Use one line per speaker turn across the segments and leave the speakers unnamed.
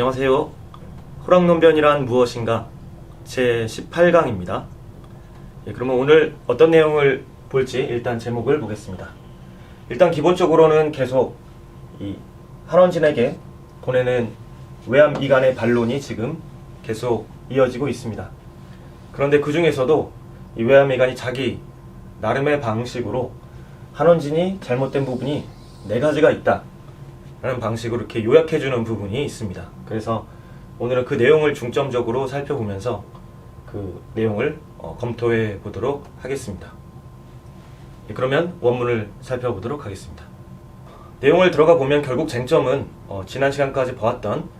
안녕하세요. 호랑논변이란 무엇인가 제18강입니다. 그러면 오늘 어떤 내용을 볼지 일단 제목을 보겠습니다. 일단 기본적으로는 계속 이 한원진에게 보내는 외암 이간의 반론이 지금 계속 이어지고 있습니다. 그런데 그 중에서도 이 외암 이간이 자기 나름의 방식으로 한원진이 잘못된 부분이 4가지가 있다 라는 방식으로 이렇게 요약해주는 부분이 있습니다. 그래서 오늘은 그 내용을 중점적으로 살펴보면서 그 내용을 검토해 보도록 하겠습니다. 그러면 원문을 살펴보도록 하겠습니다. 내용을 들어가 보면 결국 쟁점은 지난 시간까지 보았던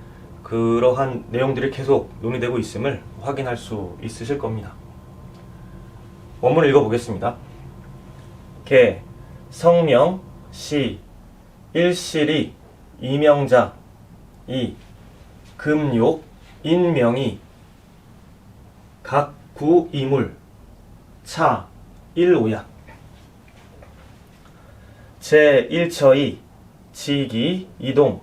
그러한 내용들이 계속 논의되고 있음을 확인할 수 있으실 겁니다. 원문을 읽어보겠습니다. 개, 성명, 시, 일실이, 이명자, 이, 금욕, 인명이, 각 구 이물, 차, 일오약. 제1처이, 지기, 이동,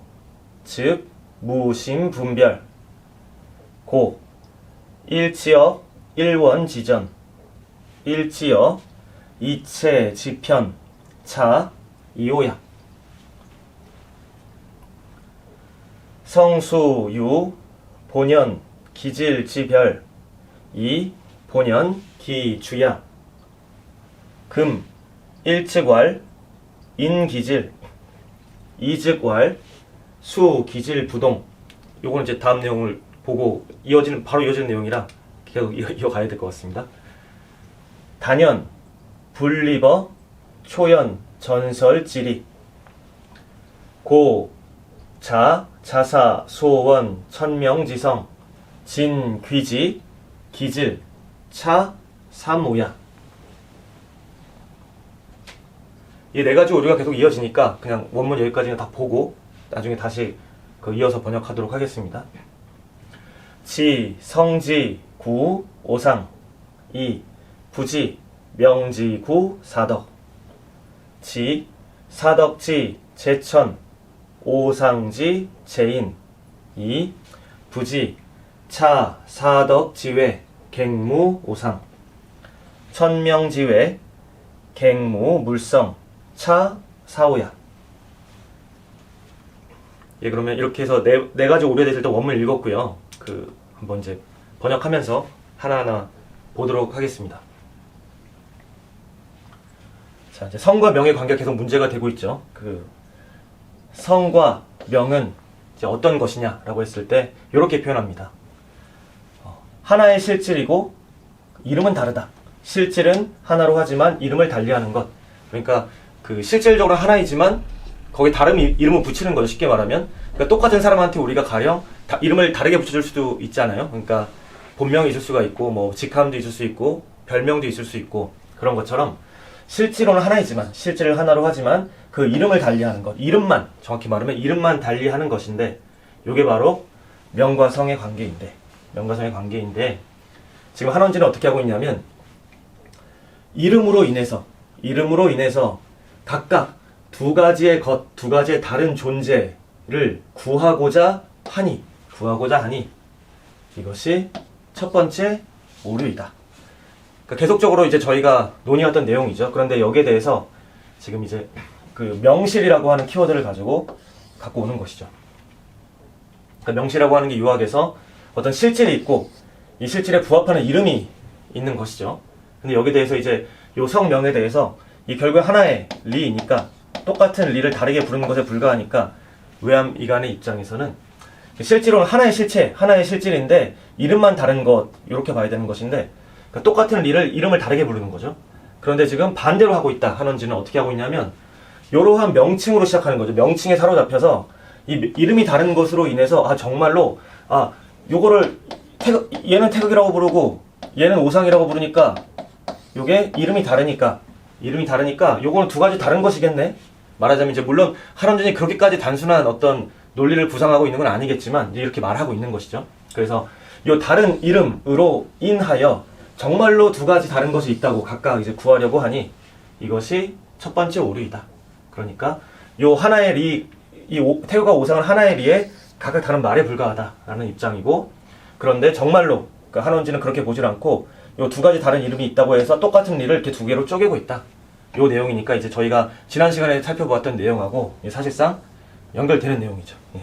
즉 무심 분별. 고, 일지어, 일원지전, 일지어, 이체 지편, 차, 이오약. 성수, 유, 본연, 기질, 지별, 이, 본연, 기, 주야. 금, 일측왈, 인기질, 이즉왈, 수, 기질, 부동. 요거는 이제 다음 내용을 보고 바로 이어지는 내용이라 계속 이어가야 될 것 같습니다. 단연, 분리버, 초연, 전설, 지리. 고, 자, 자사, 소원, 천명지성, 진, 귀지, 기질, 차, 삼오야. 이 4가지 오류가 계속 이어지니까 그냥 원문 여기까지는 다 보고 나중에 다시 이어서 번역하도록 하겠습니다. 지, 성지, 구, 오상. 이, 부지, 명지, 구, 사덕. 지, 사덕지, 제천, 오상지, 제인. 이, 부지, 차, 사덕, 지회, 갱무, 오상. 천명지회, 갱무, 물성, 차, 사오야. 그러면 이렇게 해서 네 가지 오류에 대해서 일단 원문을 읽었고요. 한번 이제 번역하면서 하나하나 보도록 하겠습니다. 자, 이제 성과 명의 관계가 계속 문제가 되고 있죠. 성과 명은 이제 어떤 것이냐라고 했을 때 이렇게 표현합니다. 하나의 실질이고 이름은 다르다. 실질은 하나로 하지만 이름을 달리하는 것. 그러니까 실질적으로 하나이지만 거기에 다른 이름을 붙이는 거죠. 쉽게 말하면. 그러니까 똑같은 사람한테 우리가 가령 이름을 다르게 붙여줄 수도 있잖아요. 그러니까 본명이 있을 수가 있고 뭐 직함도 있을 수 있고 별명도 있을 수 있고 그런 것처럼 실제로는 하나이지만 실질을 하나로 하지만 그 이름을 달리하는 것. 이름만 정확히 말하면 이름만 달리하는 것인데 이게 바로 명과 성의 관계인데 지금 한원진은 어떻게 하고 있냐면 이름으로 인해서 각각 2가지의 것, 2가지의 다른 존재를 구하고자 하니 이것이 첫 번째 오류이다. 그러니까 계속적으로 이제 저희가 논의했던 내용이죠. 그런데 여기에 대해서 지금 이제 명실이라고 하는 키워드를 갖고 오는 것이죠. 그러니까 명실이라고 하는 게 유학에서 어떤 실질이 있고 이 실질에 부합하는 이름이 있는 것이죠. 근데 여기에 대해서 이제 요 성명에 대해서 이 결국에 하나의 리이니까 똑같은 리를 다르게 부르는 것에 불과하니까 외암 이간의 입장에서는 실제로는 하나의 실체, 하나의 실질인데 이름만 다른 것 이렇게 봐야 되는 것인데 그러니까 똑같은 리를 이름을 다르게 부르는 거죠. 그런데 지금 반대로 하고 있다. 한원진은 어떻게 하고 있냐면 이러한 명칭으로 시작하는 거죠. 명칭에 사로잡혀서 이 이름이 다른 것으로 인해서 정말로 요거를 얘는 태극이라고 부르고 얘는 오상이라고 부르니까 요게 이름이 다르니까 요거는 2가지 다른 것이겠네. 말하자면 이제 물론 한원진이 그렇게까지 단순한 어떤 논리를 구상하고 있는 건 아니겠지만 이렇게 말하고 있는 것이죠. 그래서 요 다른 이름으로 인하여 정말로 2가지 다른 것이 있다고 각각 이제 구하려고 하니 이것이 첫 번째 오류이다. 그러니까 요 하나의 리, 태우가 오상은 하나의 리에 각각 다른 말에 불과하다라는 입장이고, 그런데 정말로 그 한원지는 그렇게 보질 않고 요 두 가지 다른 이름이 있다고 해서 똑같은 리를 이렇게 두 개로 쪼개고 있다. 요 내용이니까 이제 저희가 지난 시간에 살펴보았던 내용하고 사실상 연결되는 내용이죠. 예.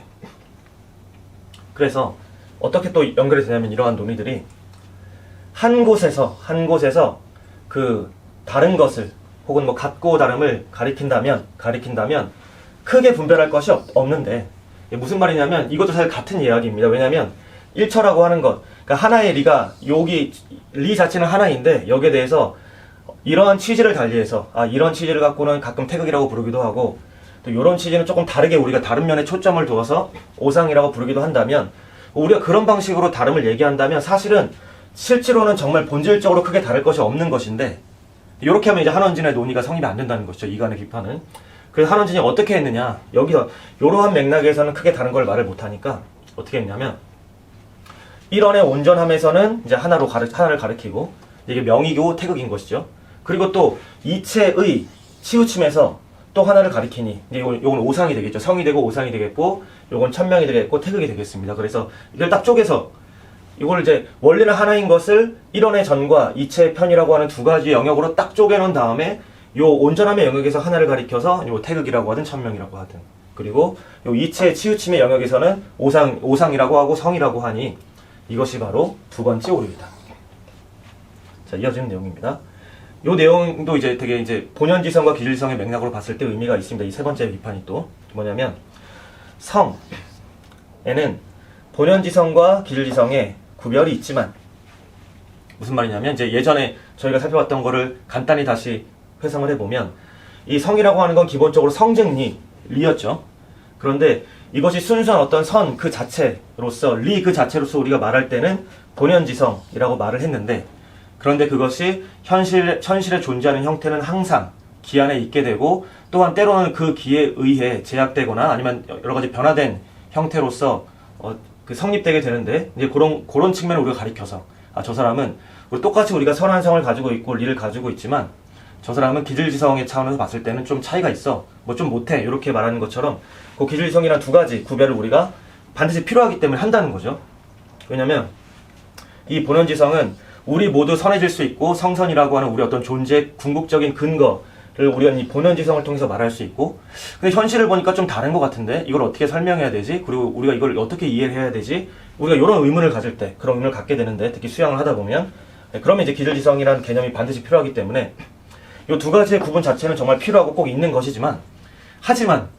그래서 어떻게 또 연결이 되냐면 이러한 논의들이 한 곳에서 그 다른 것을 혹은 뭐 같고 다름을 가리킨다면 크게 분별할 것이 없는데, 무슨 말이냐면 이것도 사실 같은 이야기입니다. 왜냐하면 일처라고 하는 것, 그러니까 하나의 리가, 여기 리 자체는 하나인데 여기에 대해서 이러한 취지를 달리해서 이런 취지를 갖고는 가끔 태극이라고 부르기도 하고, 또 이런 취지는 조금 다르게 우리가 다른 면에 초점을 두어서 오상이라고 부르기도 한다면, 우리가 그런 방식으로 다름을 얘기한다면 사실은 실제로는 정말 본질적으로 크게 다를 것이 없는 것인데, 이렇게 하면 이제 한원진의 논의가 성립이 안 된다는 것이죠. 이간의 비판은. 그래서 한원진이 어떻게 했느냐, 여기서 이러한 맥락에서는 크게 다른 걸 말을 못하니까 어떻게 했냐면, 일원의 온전함에서는 이제 하나를 가리키고, 이게 명이고 태극인 것이죠. 그리고 또 이체의 치우침에서 또 하나를 가리키니 이제 요건 오상이 되겠죠. 성이 되고 오상이 되겠고, 요건 천명이 되겠고 태극이 되겠습니다. 그래서 이걸 딱 쪼개서 이걸 이제 원래는 하나인 것을 일원의 전과 이체의 편이라고 하는 두 가지 영역으로 딱 쪼개놓은 다음에 요 온전함의 영역에서 하나를 가리켜서 요 태극이라고 하든 천명이라고 하든, 그리고 요 이체의 치우침의 영역에서는 오상이라고 하고 성이라고 하니 이것이 바로 두 번째 오류이다. 자, 이어지는 내용입니다. 요 내용도 이제 되게 이제 본연지성과 기질지성의 맥락으로 봤을 때 의미가 있습니다. 이 세 번째 비판이 또 뭐냐면, 성에는 본연지성과 기질지성에 구별이 있지만, 무슨 말이냐면 이제 예전에 저희가 살펴봤던 거를 간단히 다시 회상을 해보면, 이 성이라고 하는 건 기본적으로 성증리였죠. 그런데 이것이 순수한 어떤 선 그 자체로서, 리 그 자체로서 우리가 말할 때는 본연지성이라고 말을 했는데, 그런데 그것이 현실에 존재하는 형태는 항상 기안에 있게 되고, 또한 때로는 그 기에 의해 제약되거나 아니면 여러 가지 변화된 형태로서 그 성립되게 되는데, 이제 그런 측면을 우리가 가리켜서 저 사람은 똑같이 우리가 선한 성을 가지고 있고 리를 가지고 있지만 저 사람은 기질지성의 차원에서 봤을 때는 좀 차이가 있어, 뭐 좀 못해, 이렇게 말하는 것처럼 그 기질지성이란 두 가지 구별을 우리가 반드시 필요하기 때문에 한다는 거죠. 왜냐면 이 본연지성은 우리 모두 선해질 수 있고, 성선이라고 하는 우리 어떤 존재의 궁극적인 근거를 우리가 이 본연지성을 통해서 말할 수 있고, 근데 현실을 보니까 좀 다른 것 같은데 이걸 어떻게 설명해야 되지? 그리고 우리가 이걸 어떻게 이해를 해야 되지? 우리가 이런 의문을 가질 때, 그런 의문을 갖게 되는데, 특히 수양을 하다 보면, 그러면 이제 기질지성이라는 개념이 반드시 필요하기 때문에 이 두 가지의 구분 자체는 정말 필요하고 꼭 있는 것이지만, 하지만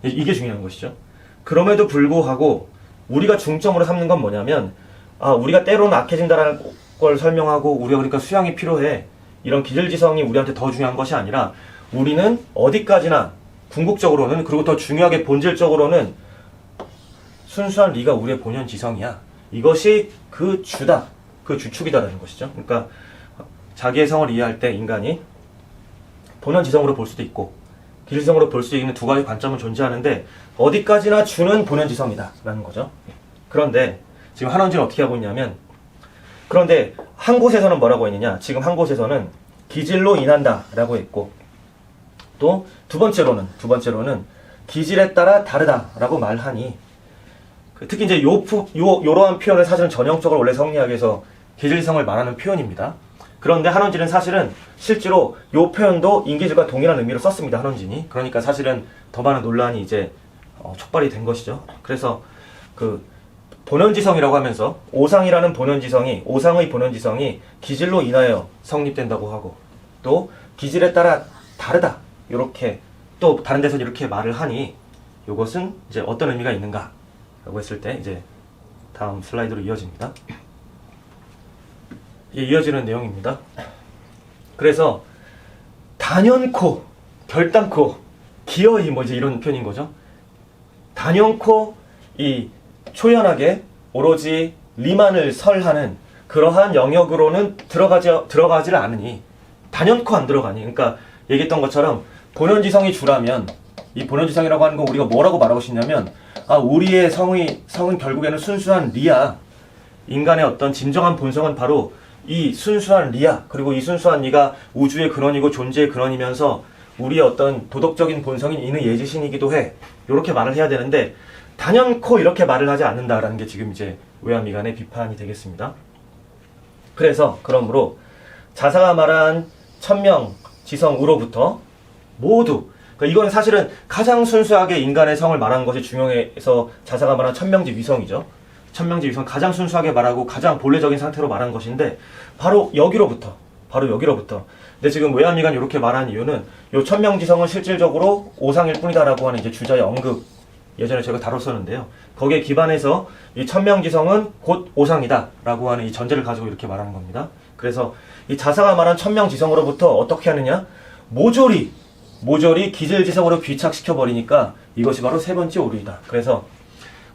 이게 중요한 것이죠. 그럼에도 불구하고 우리가 중점으로 삼는 건 뭐냐면, 우리가 때로는 악해진다라는 걸 설명하고, 우리가 그러니까 수양이 필요해, 이런 기질지성이 우리한테 더 중요한 것이 아니라, 우리는 어디까지나 궁극적으로는, 그리고 더 중요하게 본질적으로는 순수한 리가 우리의 본연지성이야. 이것이 그 주다, 그 주축이다라는 것이죠. 그러니까 자기의 성을 이해할 때 인간이 본연지성으로 볼 수도 있고 기질성으로 볼 수 있는 두 가지 관점은 존재하는데, 어디까지나 주는 본연지성이다 라는 거죠. 그런데 지금 한원진은 어떻게 하고 있냐면, 그런데 한 곳에서는 뭐라고 했느냐, 지금 한 곳에서는 기질로 인한다 라고 했고, 또 두 번째로는 기질에 따라 다르다 라고 말하니, 특히 이제 요러한 표현을 사실은 전형적으로 원래 성리학에서 기질성을 말하는 표현입니다. 그런데 한원진은 사실은 실제로 요 표현도 인기질과 동일한 의미로 썼습니다. 한원진이. 그러니까 사실은 더 많은 논란이 이제 촉발이 된 것이죠. 그래서 그 본연지성이라고 하면서 오상이라는 본연지성이, 오상의 본연지성이 기질로 인하여 성립된다고 하고, 또 기질에 따라 다르다, 이렇게 또 다른 데서 이렇게 말을 하니, 이것은 이제 어떤 의미가 있는가 라고 했을 때 이제 다음 슬라이드로 이어집니다. 이어지는 내용입니다. 그래서 단연코, 결단코, 기어이 뭐 이제 이런 표현인 거죠. 단연코 이 초연하게 오로지 리만을 설하는 그러한 영역으로는 들어가지를 않으니, 단연코 안 들어가니, 그러니까 얘기했던 것처럼 본연지성이 주라면, 이 본연지성이라고 하는 거 우리가 뭐라고 말하고 싶냐면, 우리의 성은 결국에는 순수한 리야. 인간의 어떤 진정한 본성은 바로 이 순수한 리야. 그리고 이 순수한 리가 우주의 근원이고 존재의 근원이면서 우리의 어떤 도덕적인 본성인 이는 예지신이기도 해. 이렇게 말을 해야 되는데, 단연코 이렇게 말을 하지 않는다라는 게 지금 이제 외화미간의 비판이 되겠습니다. 그래서 그러므로 자사가 말한 천명지성으로부터 모두, 그러니까 이건 사실은 가장 순수하게 인간의 성을 말한 것이 중용에서 자사가 말한 천명지위성이죠. 천명지위성 가장 순수하게 말하고 가장 본래적인 상태로 말한 것인데 바로 여기로부터. 근데 지금 외화미간 이렇게 말한 이유는 요 천명지성은 실질적으로 오상일 뿐이다라고 하는 이제 주자의 언급, 예전에 제가 다뤘었는데요. 거기에 기반해서 이 천명지성은 곧 오상이다라고 하는 이 전제를 가지고 이렇게 말하는 겁니다. 그래서 이 자사가 말한 천명지성으로부터 어떻게 하느냐? 모조리 기질지성으로 귀착시켜 버리니까 이것이 바로 세 번째 오류이다. 그래서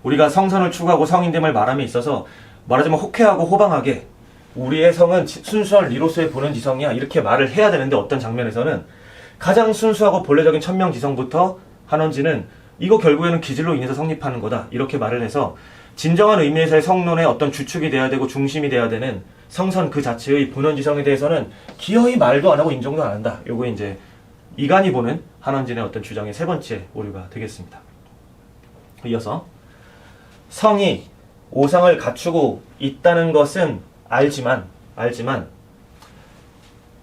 우리가 성선을 추구하고 성인됨을 말함에 있어서 말하자면 호쾌하고 호방하게 우리의 성은 순수한 리로서의 보는 지성이야 이렇게 말을 해야 되는데, 어떤 장면에서는 가장 순수하고 본래적인 천명지성부터 한원지는 이거 결국에는 기질로 인해서 성립하는 거다 이렇게 말을 해서 진정한 의미에서의 성론의 어떤 주축이 돼야 되고 중심이 돼야 되는 성선 그 자체의 본원지성에 대해서는 기어이 말도 안 하고 인정도 안 한다. 요거 이제 이간이 보는 한원진의 어떤 주장의 세 번째 오류가 되겠습니다. 이어서 성이 오상을 갖추고 있다는 것은 알지만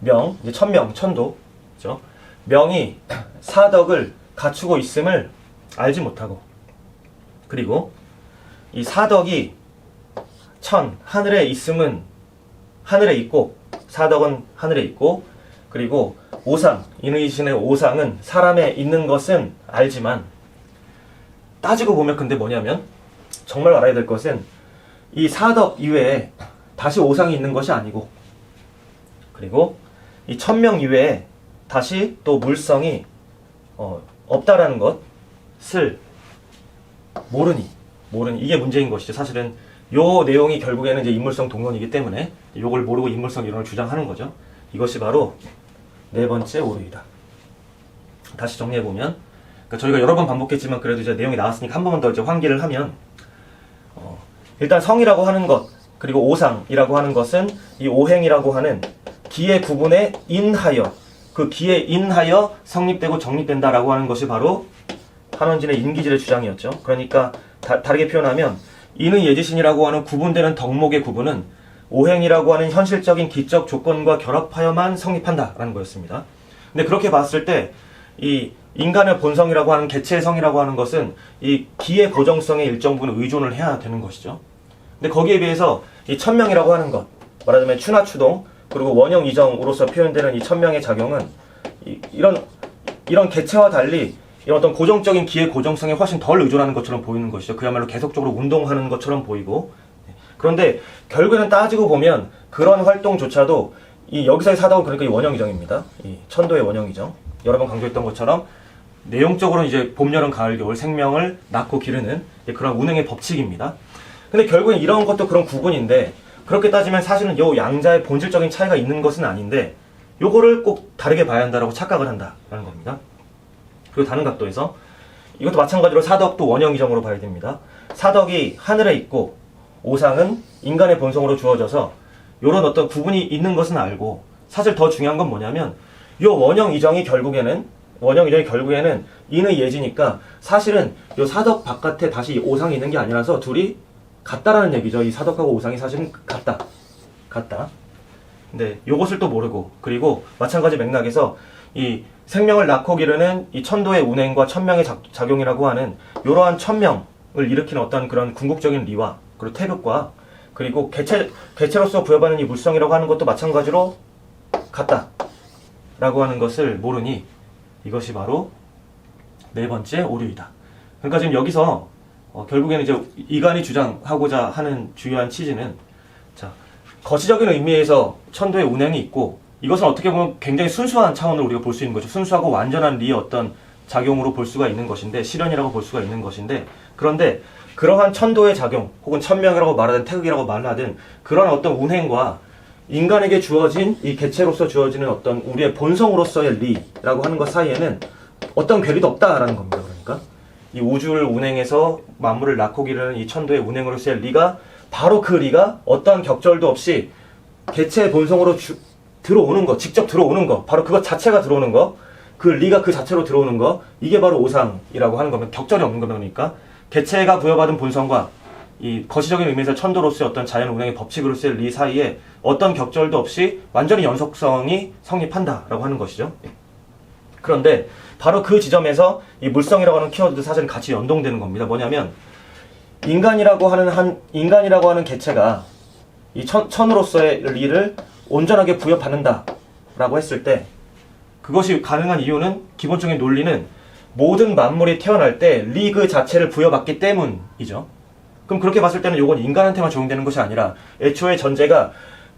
명, 이제 천명, 천도, 그죠? 명이 사덕을 갖추고 있음을 알지 못하고, 그리고 이 사덕이 하늘에 있음은 하늘에 있고, 사덕은 하늘에 있고, 그리고 오상, 인의신의 오상은 사람에 있는 것은 알지만, 따지고 보면 근데 뭐냐면 정말 알아야 될 것은 이 사덕 이외에 다시 오상이 있는 것이 아니고, 그리고 이 천명 이외에 다시 또 물성이 없다라는 것을 모르니 이게 문제인 것이죠. 사실은 요 내용이 결국에는 이제 인물성 동론이기 때문에 요걸 모르고 인물성 이론을 주장하는 거죠. 이것이 바로 네 번째 오류이다. 다시 정리해보면, 그러니까 저희가 여러 번 반복했지만 그래도 이제 내용이 나왔으니까 한 번만 더 이제 환기를 하면, 일단 성이라고 하는 것, 그리고 오상이라고 하는 것은 이 오행이라고 하는 기의 구분에 인하여, 그 기에 인하여 성립되고 정립된다라고 하는 것이 바로 한원진의 인기질의 주장이었죠. 그러니까 다르게 표현하면 인의 예지신이라고 하는 구분되는 덕목의 구분은 오행이라고 하는 현실적인 기적 조건과 결합하여만 성립한다라는 거였습니다. 근데 그렇게 봤을 때 이 인간의 본성이라고 하는 개체의 성이라고 하는 것은 이 기의 고정성에 일정 부분 의존을 해야 되는 것이죠. 근데 거기에 비해서 이 천명이라고 하는 것, 말하자면 추나추동 그리고 원형이정으로서 표현되는 이 천명의 작용은 이런 개체와 달리 이런 어떤 고정적인 기의 고정성에 훨씬 덜 의존하는 것처럼 보이는 것이죠. 그야말로 계속적으로 운동하는 것처럼 보이고, 그런데 결국에는 따지고 보면 그런 활동조차도 이 여기서의 사덕은 그러니까 이 원형이정입니다. 이 천도의 원형이정. 여러 번 강조했던 것처럼 내용적으로는 이제 봄, 여름, 가을, 겨울 생명을 낳고 기르는 그런 운행의 법칙입니다. 근데 결국엔 이런 것도 그런 구분인데, 그렇게 따지면 사실은 요 양자의 본질적인 차이가 있는 것은 아닌데 요거를 꼭 다르게 봐야 한다라고 착각을 한다라는 겁니다. 그리고 다른 각도에서 이것도 마찬가지로 사덕도 원형이정으로 봐야 됩니다. 사덕이 하늘에 있고 오상은 인간의 본성으로 주어져서 요런 어떤 구분이 있는 것은 알고, 사실 더 중요한 건 뭐냐면 요 원형이정이 결국에는 인의 예지니까 사실은 요 사덕 바깥에 다시 오상이 있는 게 아니라서 둘이 같다라는 얘기죠. 이 사덕하고 오상이 사실은 같다. 근데 요것을 또 모르고, 그리고 마찬가지 맥락에서 이 생명을 낳고 기르는 이 천도의 운행과 천명의 작용이라고 하는 이러한 천명을 일으키는 어떤 그런 궁극적인 리와 그리고 태극과, 그리고 개체로서 부여받는 이 물성이라고 하는 것도 마찬가지로 같다라고 하는 것을 모르니 이것이 바로 네 번째 오류이다. 그러니까 지금 여기서 결국에는 이제 이간이 주장하고자 하는 주요한 취지는, 자, 거시적인 의미에서 천도의 운행이 있고, 이것은 어떻게 보면 굉장히 순수한 차원으로 우리가 볼 수 있는 거죠. 순수하고 완전한 리의 어떤 작용으로 볼 수가 있는 것인데, 실현이라고 볼 수가 있는 것인데, 그런데 그러한 천도의 작용, 혹은 천명이라고 말하든 태극이라고 말하든 그런 어떤 운행과 인간에게 주어진 이 개체로서 주어지는 어떤 우리의 본성으로서의 리라고 하는 것 사이에는 어떤 괴리도 없다라는 겁니다. 그러니까 이 우주를 운행해서 만물을 낳고 기르는 이 천도의 운행으로서의 리가, 바로 그 리가 어떠한 격절도 없이 개체의 본성으로 들어오는 거, 직접 들어오는 거, 바로 그것 자체가 들어오는 거, 그 리가 그 자체로 들어오는 거, 이게 바로 오상이라고 하는 거면 격절이 없는 거니까 개체가 부여받은 본성과 이 거시적인 의미에서 천도로서의 어떤 자연 운행의 법칙으로서의 리 사이에 어떤 격절도 없이 완전히 연속성이 성립한다라고 하는 것이죠. 그런데 바로 그 지점에서 이 물성이라고 하는 키워드도 사실은 같이 연동되는 겁니다. 뭐냐면 인간이라고 하는 개체가 이 천으로서의 리를 온전하게 부여받는다라고 했을 때 그것이 가능한 이유는 기본적인 논리는 모든 만물이 태어날 때 리 그 자체를 부여받기 때문이죠. 그럼 그렇게 봤을 때는 이건 인간한테만 적용되는 것이 아니라 애초에 전제가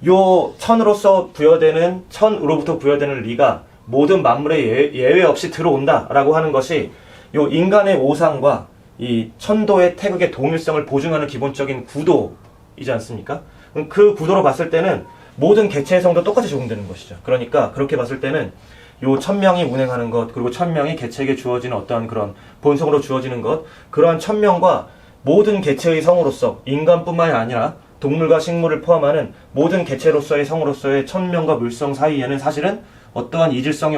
요 천으로부터 부여되는 리가 모든 만물에 예외 없이 들어온다라고 하는 것이 요 인간의 오상과 이 천도의 태극의 동일성을 보증하는 기본적인 구도이지 않습니까? 그 구도로 봤을 때는 모든 개체의 성도 똑같이 적용되는 것이죠. 그러니까 그렇게 봤을 때는 요 천명이 운행하는 것, 그리고 천명이 개체에게 주어지는 어떤 그런 본성으로 주어지는 것, 그러한 천명과 모든 개체의 성으로서 인간뿐만이 아니라 동물과 식물을 포함하는 모든 개체로서의 성으로서의 천명과 물성 사이에는 사실은 어떠한 이질성이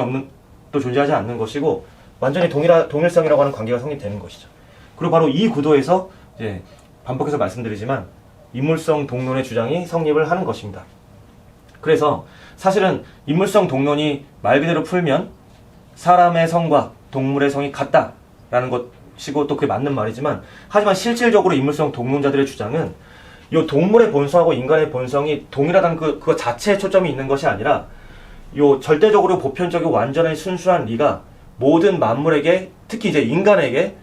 또 존재하지 않는 것이고 완전히 동일성이라고 하는 관계가 성립되는 것이죠. 그리고 바로 이 구도에서 이제 반복해서 말씀드리지만 인물성 동론의 주장이 성립을 하는 것입니다. 그래서 사실은 인물성 동론이 말 그대로 풀면 사람의 성과 동물의 성이 같다라는 것이고 또 그게 맞는 말이지만 하지만 실질적으로 인물성 동론자들의 주장은 이 동물의 본성하고 인간의 본성이 동일하다는 그거 자체에 초점이 있는 것이 아니라 요 절대적으로 보편적이고 완전히 순수한 리가 모든 만물에게 특히 이제 인간에게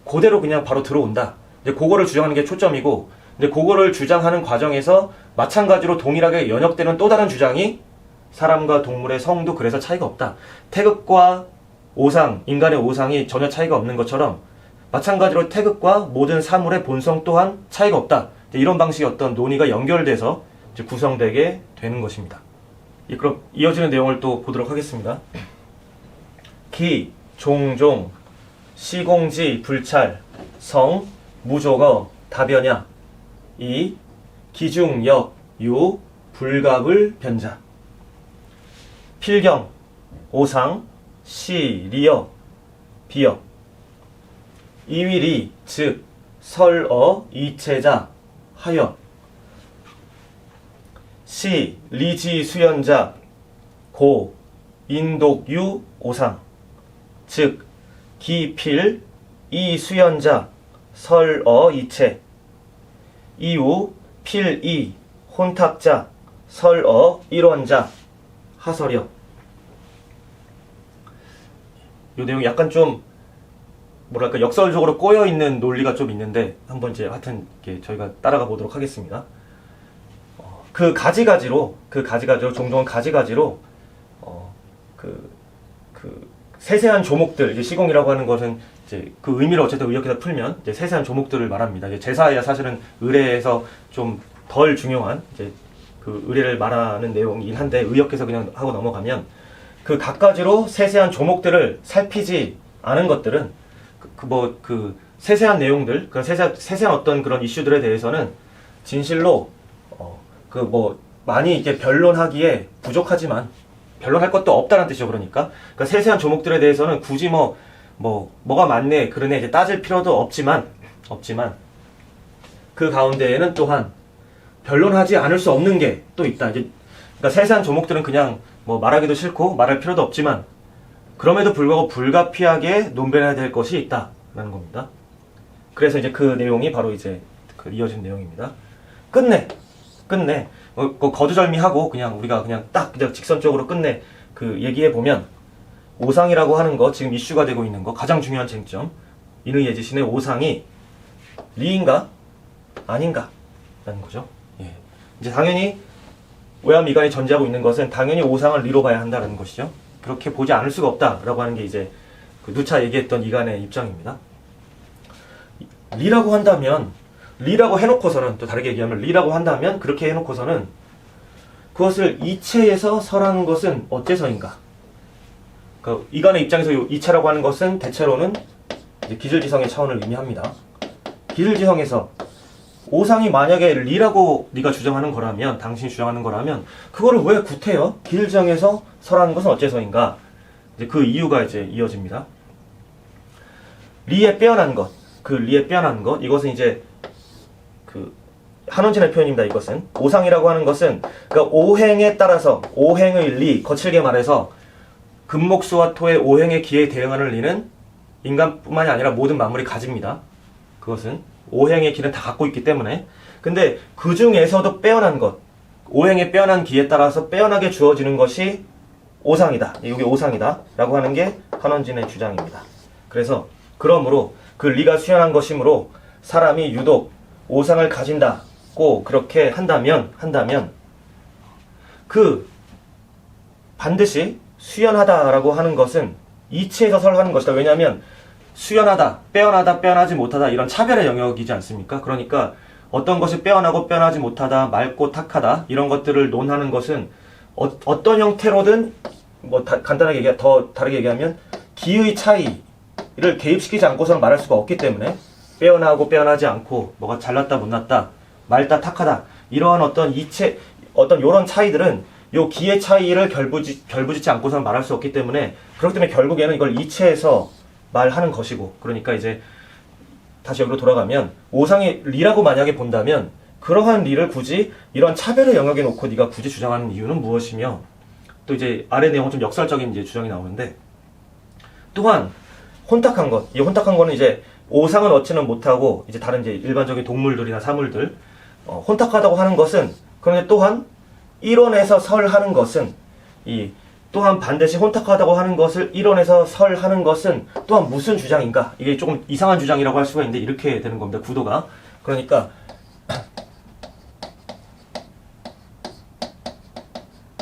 그대로 그냥 바로 들어온다. 이제 그거를 주장하는 게 초점이고 근데 그거를 주장하는 과정에서 마찬가지로 동일하게 연역되는 또 다른 주장이 사람과 동물의 성도 그래서 차이가 없다. 태극과 오상, 인간의 오상이 전혀 차이가 없는 것처럼 마찬가지로 태극과 모든 사물의 본성 또한 차이가 없다. 이런 방식의 어떤 논의가 연결돼서 이제 구성되게 되는 것입니다. 그럼 이어지는 내용을 또 보도록 하겠습니다. 기, 종종, 시공지, 불찰, 성, 무조거, 다변야, 이, 기중, 역, 유, 불갑을 변자, 필경, 오상, 시, 리어, 비역, 이위리, 즉, 설어, 이체자, 하여, 시, 리지, 수연자, 고, 인독유, 오상, 즉, 기필, 이수연자, 설어, 이체, 이우, 필이, 혼탁자, 설어, 일원자, 하설여. 이 내용이 약간 좀 뭐랄까 역설적으로 꼬여 있는 논리가 좀 있는데 한번 이제 하여튼 저희가 따라가 보도록 하겠습니다. 그 가지가지로 종종은 가지가지로 그 세세한 조목들, 이제 시공이라고 하는 것은 이제 그 의미를 어쨌든 의역해서 풀면 이제 세세한 조목들을 말합니다. 이제 제사야 사실은 의례에서 좀 덜 중요한 이제 그 의례를 말하는 내용이긴 한데 의역해서 그냥 하고 넘어가면 그 갖가지로 세세한 조목들을 살피지 않은 것들은 그 세세한 내용들, 그 세세한 어떤 그런 이슈들에 대해서는 진실로 많이 이렇게 변론하기에 부족하지만 변론할 것도 없다는 뜻이죠. 그러니까 세세한 조목들에 대해서는 굳이 뭐가 맞네 그러네 이제 따질 필요도 없지만 그 가운데에는 또한 변론하지 않을 수 없는 게 또 있다. 이제 그러니까 세세한 조목들은 그냥 말하기도 싫고 말할 필요도 없지만 그럼에도 불구하고 불가피하게 논변해야 될 것이 있다라는 겁니다. 그래서 이제 그 내용이 바로 이제 그 이어진 내용입니다. 끝내 거두절미하고 우리가 그냥 직선적으로 끝내 그 얘기해 보면 오상이라고 하는 거 지금 이슈가 되고 있는 거 가장 중요한 쟁점 인의 예지신의 오상이 리인가 아닌가 라는 거죠. 예. 이제 당연히 오야미간이 전제하고 있는 것은 당연히 오상을 리로 봐야 한다는 것이죠. 그렇게 보지 않을 수가 없다라고 하는 게 이제 그 누차 얘기했던 이간의 입장입니다. 리라고 한다면 리라고 해놓고서는 또 다르게 얘기하면 리라고 한다면 그렇게 해놓고서는 그것을 이체에서 설하는 것은 어째서인가? 그 이간의 입장에서 이체라고 하는 것은 대체로는 이제 기질지성의 차원을 의미합니다. 기질지성에서 오상이 만약에 리라고 네가 주장하는 거라면 당신이 주장하는 거라면 그거를 왜 구태여 기질지성에서 설하는 것은 어째서인가? 이제 그 이유가 이제 이어집니다. 리에 빼어난 것 그 리에 빼어난 것, 이것은 이제 그 한원진의 표현입니다. 이것은 오상이라고 하는 것은 그러니까 오행에 따라서 오행의 리, 거칠게 말해서 금목수와 토의 오행의 기에 대응하는 리는 인간뿐만이 아니라 모든 만물이 가집니다. 그것은 오행의 기는 다 갖고 있기 때문에. 근데 그 중에서도 빼어난 것, 오행의 빼어난 기에 따라서 빼어나게 주어지는 것이 오상이다. 이게 오상이다 라고 하는 게 한원진의 주장입니다. 그래서 그러므로 그 리가 수연한 것이므로 사람이 유독 오상을 가진다고 그렇게 한다면 그 반드시 수연하다라고 하는 것은 이치에서 설하는 것이다. 왜냐하면 수연하다, 빼어나다, 빼어나지 못하다 이런 차별의 영역이지 않습니까? 그러니까 어떤 것이 빼어나고 빼어나지 못하다, 맑고 탁하다 이런 것들을 논하는 것은 어떤 형태로든 뭐 간단하게 더 다르게 얘기하면 기의 차이를 개입시키지 않고서는 말할 수가 없기 때문에 빼어나고 빼어나지 않고 뭐가 잘났다 못났다, 맑다 탁하다 이러한 어떤 이체 어떤 요런 차이들은 요 기의 차이를 결부짓지 않고서는 말할 수 없기 때문에 그렇기 때문에 결국에는 이걸 이체해서 말하는 것이고 그러니까 이제 다시 여기로 돌아가면 오상의 리라고 만약에 본다면 그러한 리를 굳이 이런 차별의 영역에 놓고 네가 굳이 주장하는 이유는 무엇이며 또 이제 아래 내용은 좀 역설적인 이제 주장이 나오는데 또한 혼탁한 것, 이 혼탁한 거는 이제 오상은 얻지는 못하고 이제 다른 이제 일반적인 동물들이나 사물들 혼탁하다고 하는 것은 그런데 또한 이론에서 설하는 것은 이 또한 반드시 혼탁하다고 하는 것을 이론에서 설하는 것은 또한 무슨 주장인가? 이게 조금 이상한 주장이라고 할 수가 있는데 이렇게 되는 겁니다. 구도가. 그러니까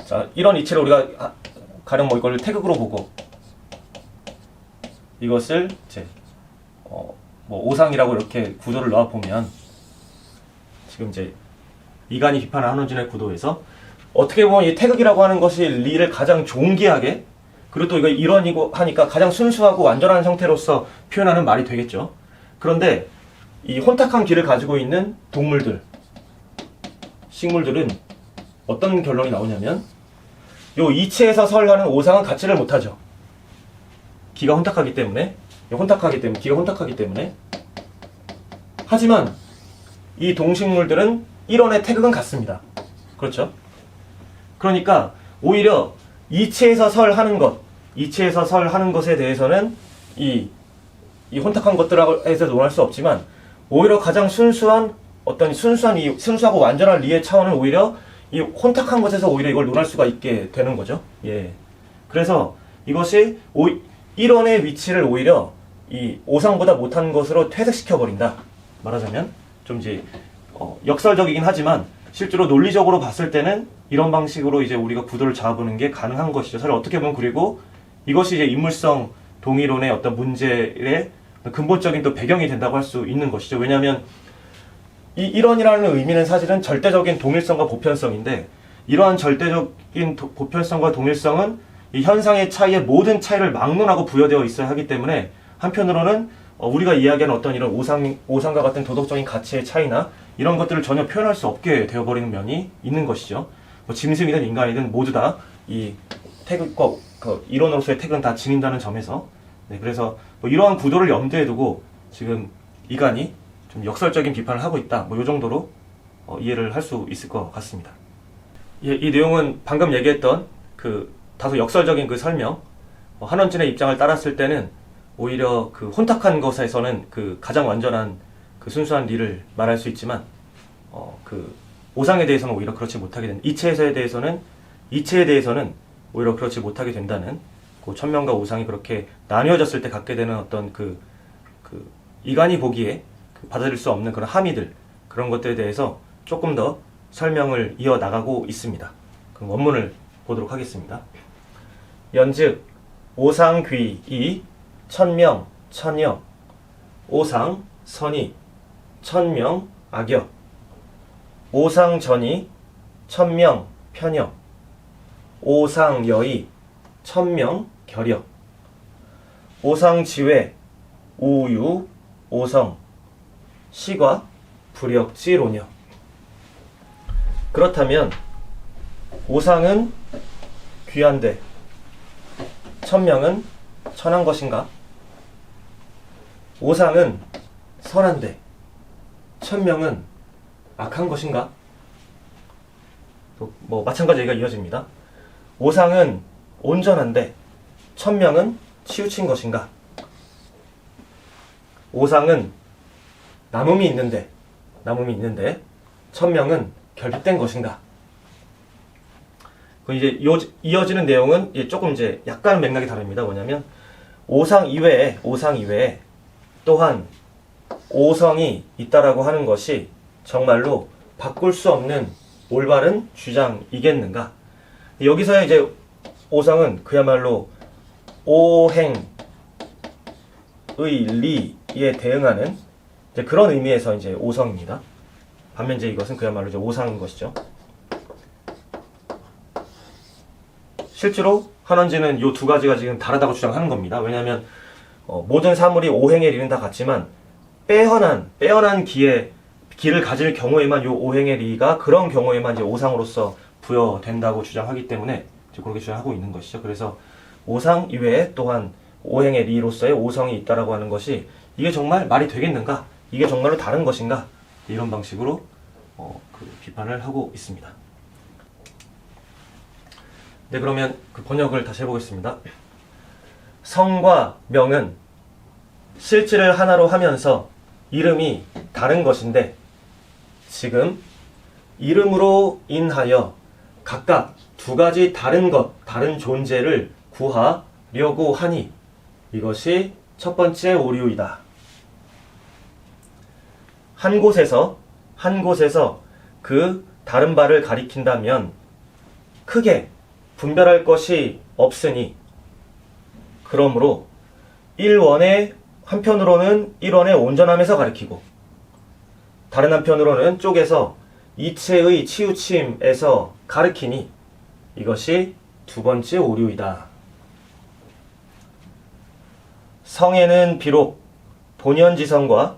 자, 이런 이치를 우리가 가령 뭐 이걸 태극으로 보고 이것을 이제 뭐 오상이라고 이렇게 구도를 넣어 보면 지금 이제 이간이 비판한 한원진의 구도에서 어떻게 보면 이 태극이라고 하는 것이 리를 가장 존귀하게 그리고 또 이거 일원이고 하니까 가장 순수하고 완전한 형태로서 표현하는 말이 되겠죠. 그런데 이 혼탁한 기를 가지고 있는 동물들, 식물들은 어떤 결론이 나오냐면 요 이치에서 설하는 오상은 갖지를 못하죠. 기가 혼탁하기 때문에 기가 혼탁하기 때문에 하지만 이 동식물들은 일원의 태극은 같습니다. 그렇죠? 그러니까 오히려 이치에서 설하는 것에 대해서는 이 혼탁한 것들하고 해서 논할 수 없지만 오히려 가장 순수한 순수하고 완전한 리의 차원은 오히려 이 혼탁한 것에서 오히려 이걸 논할 수가 있게 되는 거죠. 예. 그래서 이것이 일원의 위치를 오히려 이 오상보다 못한 것으로 퇴색시켜 버린다. 말하자면 좀 이제 역설적이긴 하지만 실제로 논리적으로 봤을 때는 이런 방식으로 이제 우리가 구도를 잡아보는 게 가능한 것이죠. 사실 어떻게 보면 그리고 이것이 이제 인물성 동의론의 어떤 문제의 근본적인 또 배경이 된다고 할 수 있는 것이죠. 왜냐하면 이 일원이라는 의미는 사실은 절대적인 동일성과 보편성인데 이러한 절대적인 보편성과 동일성은 이 현상의 차이의 모든 차이를 막론하고 부여되어 있어야 하기 때문에 한편으로는 우리가 이야기하는 어떤 이런 오상과 같은 도덕적인 가치의 차이나 이런 것들을 전혀 표현할 수 없게 되어버리는 면이 있는 것이죠. 뭐 짐승이든 인간이든 모두 다 이 태극과 그 이론으로서의 태극은 다 지닌다는 점에서 네, 그래서 뭐 이러한 구도를 염두에 두고 지금 이간이 좀 역설적인 비판을 하고 있다. 뭐 이 정도로 이해를 할 수 있을 것 같습니다. 예, 이 내용은 방금 얘기했던 그 다소 역설적인 그 설명, 한원진의 입장을 따랐을 때는 오히려 그 혼탁한 것에서는 그 가장 완전한 그 순수한 리를 말할 수 있지만 그 오상에 대해서는 오히려 그렇지 못하게 된다. 이체에 대해서는 오히려 그렇지 못하게 된다는 그 천명과 오상이 그렇게 나뉘어졌을 때 갖게 되는 어떤 그 이간이 보기에 받아들일 수 없는 그런 함의들 그런 것들에 대해서 조금 더 설명을 이어나가고 있습니다. 그럼 원문을 보도록 하겠습니다. 연즉 오상귀이 천명 천여 오상 선이 천명 악여 오상전이 천명 편여 오상여이 천명 결여 오상지회 우유 오성 시과 불역지론여. 그렇다면 오상은 귀한데 천명은 천한 것인가? 오상은 선한데 천명은 악한 것인가? 또 뭐 마찬가지 얘기가 이어집니다. 오상은 온전한데 천명은 치우친 것인가? 오상은 남음이 있는데 천명은 결핍된 것인가? 이제 이어지는 내용은 조금 이제 약간 맥락이 다릅니다. 뭐냐면 오상 이외에 또한 오성이 있다라고 하는 것이 정말로 바꿀 수 없는 올바른 주장이겠는가? 여기서의 이제 오성은 그야말로 오행의 리에 대응하는 이제 그런 의미에서 이제 오성입니다. 반면 이제 이것은 그야말로 이제 오상인 것이죠. 실제로 한원지는 이 두 가지가 지금 다르다고 주장하는 겁니다. 왜냐하면 모든 사물이 오행의 리는 다 같지만 빼어난 기를 가질 경우에만 이 오행의 리가 그런 경우에만 이제 오상으로서 부여된다고 주장하기 때문에 이제 그렇게 주장하고 있는 것이죠. 그래서 오상 이외에 또한 오행의 리로서의 오성이 있다라고 하는 것이 이게 정말 말이 되겠는가? 이게 정말로 다른 것인가? 이런 방식으로 비판을 하고 있습니다. 네, 그러면 그 번역을 다시 해보겠습니다. 성과 명은 실질을 하나로 하면서 이름이 다른 것인데 지금 이름으로 인하여 각각 두 가지 다른 존재를 구하려고 하니 이것이 첫 번째 오류이다. 한 곳에서 그 다른 바를 가리킨다면 크게 분별할 것이 없으니 그러므로 한편으로는 일원의 온전함에서 가리키고 다른 한편으로는 쪼개서 이체의 치우침에서 가리키니 이것이 두 번째 오류이다. 성에는 비록 본연지성과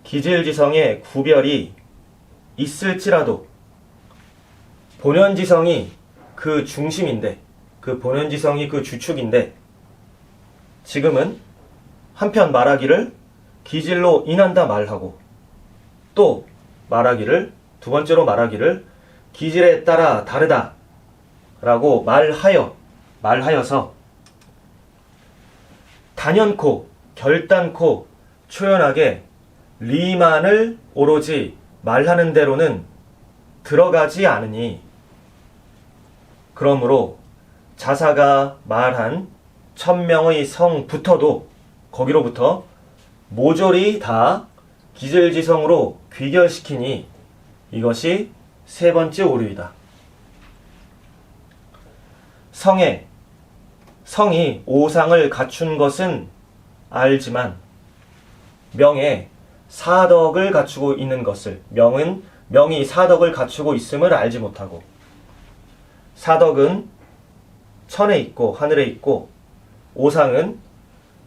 기질지성의 구별이 있을지라도 본연지성이 그 중심인데 본연지성이 그 주축인데 지금은 한편 말하기를 기질로 인한다 말하고 또 두 번째로 말하기를 기질에 따라 다르다 라고 말하여서 단연코 결단코 초연하게 리만을 오로지 말하는 대로는 들어가지 않으니 그러므로 자사가 말한 천명의 성부터도 거기로부터 모조리 다 기질지성으로 귀결시키니 이것이 세 번째 오류이다. 성이 오상을 갖춘 것은 알지만 명에 사덕을 갖추고 있는 것을 명이 사덕을 갖추고 있음을 알지 못하고 사덕은 천에 있고 하늘에 있고 오상은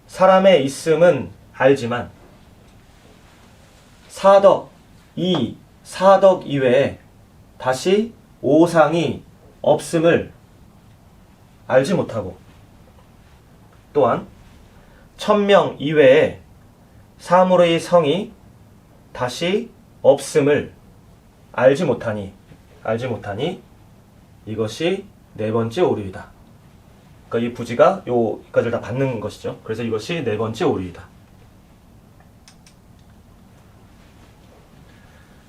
사람에 있음은 알지만 사덕 이외에 다시 오상이 없음을 알지 못하고 또한 천명 이외에 사물의 성이 다시 없음을 알지 못하니 이것이 네 번째 오류이다. 그러니까 이 부지가 여기까지를 다 받는 것이죠. 그래서 이것이 네 번째 오류이다.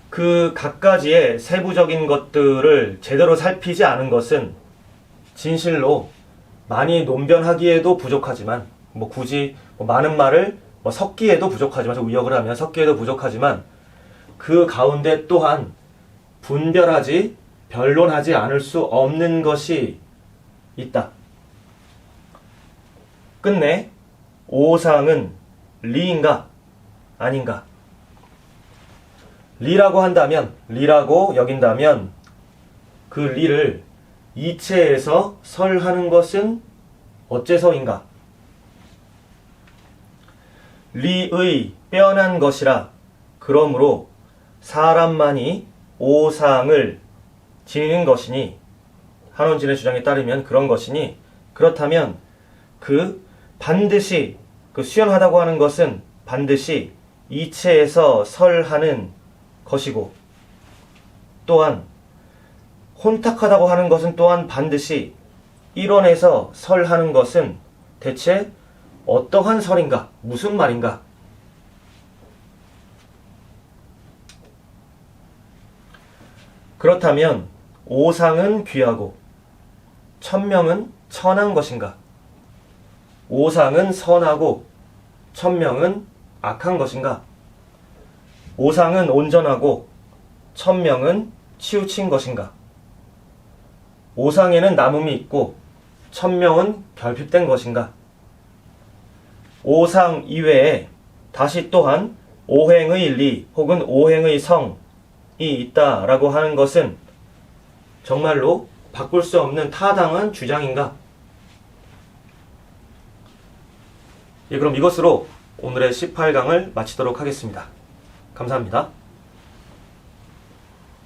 그 각가지의 세부적인 것들을 제대로 살피지 않은 것은 진실로 많이 논변하기에도 부족하지만 굳이 많은 말을 섞기에도 부족하지만 의역을 하면 섞기에도 부족하지만 그 가운데 또한 변론하지 않을 수 없는 것이 있다. 끝내 오상은 리인가 아닌가? 리라고 여긴다면 그 리를 이체에서 설하는 것은 어째서인가? 리의 빼어난 것이라 그러므로 사람만이 오상을 지니는 것이니 한원진의 주장에 따르면 그런 것이니 그렇다면 반드시 수연하다고 하는 것은 반드시 이체에서 설하는 것이고, 또한 혼탁하다고 하는 것은 또한 반드시 일원에서 설하는 것은 대체 어떠한 설인가? 무슨 말인가? 그렇다면 오상은 귀하고 천명은 천한 것인가? 오상은 선하고 천명은 악한 것인가? 오상은 온전하고 천명은 치우친 것인가? 오상에는 남음이 있고 천명은 결핍된 것인가? 오상 이외에 다시 또한 오행의 리 혹은 오행의 성이 있다라고 하는 것은 정말로 바꿀 수 없는 타당한 주장인가? 예, 그럼 이것으로 오늘의 18강을 마치도록 하겠습니다. 감사합니다.